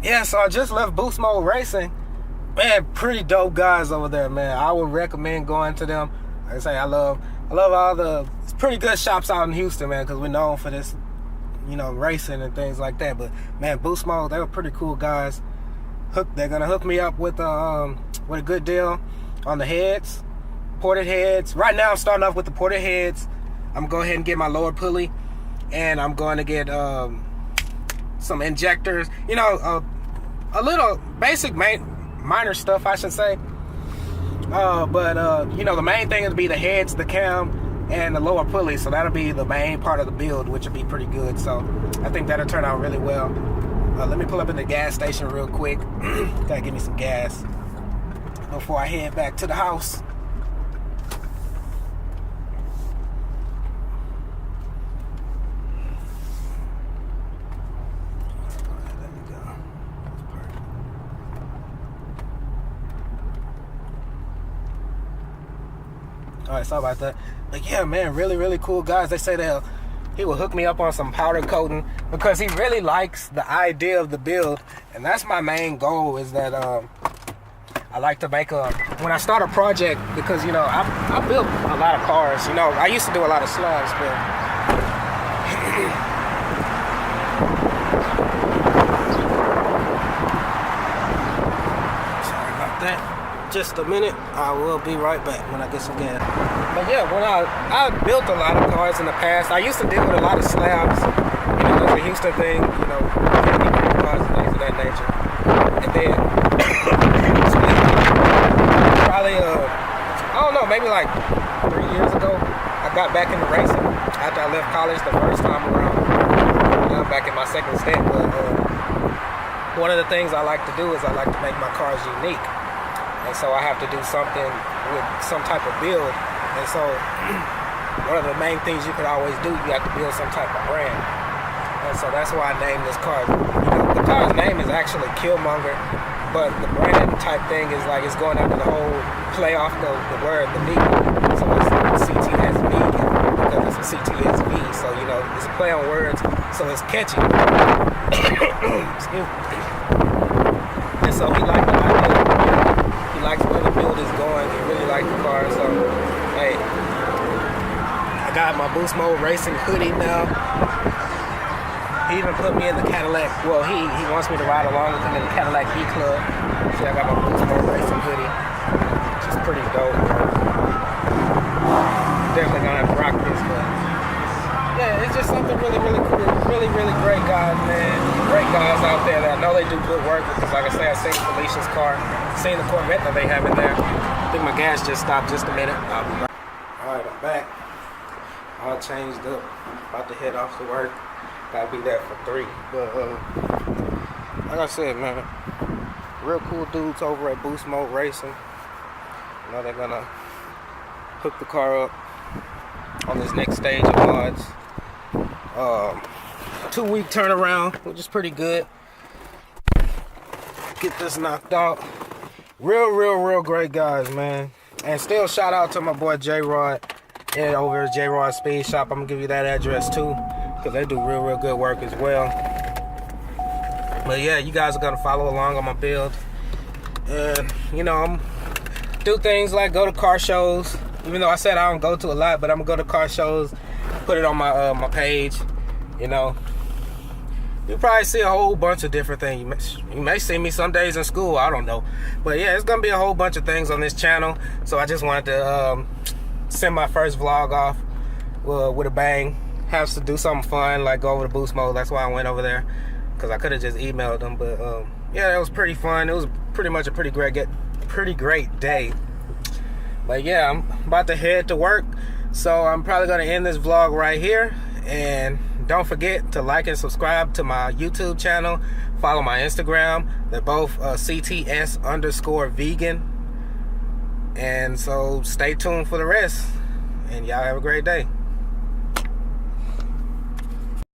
yeah, so I just left Boost Mode Racing. Man, pretty dope guys over there, man. I would recommend going to them. Like I say, I love all the it's pretty good shops out in Houston, man, because we're known for this, racing and things like that. But man, Boost Mode, they were pretty cool guys. They're gonna hook me up with a good deal on the heads, ported heads. Right now, I'm starting off with the ported heads. I'm gonna go ahead and get my lower pulley, and I'm going to get some injectors. A little basic minor stuff, I should say. But the main thing is be the heads, the cam, and the lower pulley. So that'll be the main part of the build, which will be pretty good. So I think that'll turn out really well. Let me pull up in the gas station real quick. Gotta give me some gas before I head back to the house. Alright, sorry about that. But yeah, man, really, really cool guys. They say he will hook me up on some powder coating because he really likes the idea of the build. And that's my main goal, is that I like to make when I start a project, because, I built a lot of cars. I used to do a lot of slabs, but sorry about that. Just a minute. I will be right back when I get some gas. But yeah, when I built a lot of cars in the past. I used to deal with a lot of slabs. That's a Houston thing. Cars and things of that nature. And then probably I don't know, maybe like 3 years ago, I got back into racing after I left college the first time around. Back in my second stint. But one of the things I like to do is I like to make my cars unique. And so I have to do something with some type of build. And so one of the main things you could always do, you have to build some type of brand. And so that's why I named this car. The car's name is actually Killmonger, but the brand type thing is like it's going after the whole play off the word, the V. So it's cts-v because it's a cts-v. So, it's a play on words, so it's catchy. Excuse me. And so he liked the idea. He likes where the build is going. He really liked the car. So, hey, I got my Boost Mode Racing hoodie now. He even put me in the Cadillac. Well, he wants me to ride along with him in the Cadillac B Club. See, I got my Boost Mode Racing hoodie, which is pretty dope. Definitely gonna have to rock this, but yeah, it's just something really, really cool. Really, really great guys, man. Great guys out there that I know they do good work, because like I say, I seen Felicia's car, seen the Corvette that they have in there. I think my gas just stopped just a minute. I'll be back. Alright, I'm back. All changed up. About to head off to work. Gotta be there for 3. But like I said, man, real cool dudes over at Boost Mode Racing. They're gonna hook the car up on this next stage of mods. 2-week turnaround, which is pretty good. Get this knocked out. Real great guys, man. And still shout out to my boy J-Rod and over at J-Rod Speed Shop. I'm gonna give you that address too, because they do real good work as well. But yeah, you guys are gonna follow along on my build. And I'm do things like go to car shows. Even though I said I don't go to a lot, but I'm gonna go to car shows, put it on my my page. You probably see a whole bunch of different things. You may see me some days in school, I don't know. But yeah, it's gonna be a whole bunch of things on this channel. So I just wanted to send my first vlog off with a bang. Have to do something fun, like go over to Boost Mode. That's why I went over there, because I could have just emailed them. But yeah, it was pretty fun. It was pretty much a pretty great day. But yeah, I'm about to head to work, so I'm probably gonna end this vlog right here. And don't forget to like and subscribe to my YouTube channel. Follow my Instagram. They're both cts_vegan. And so stay tuned for the rest. And y'all have a great day.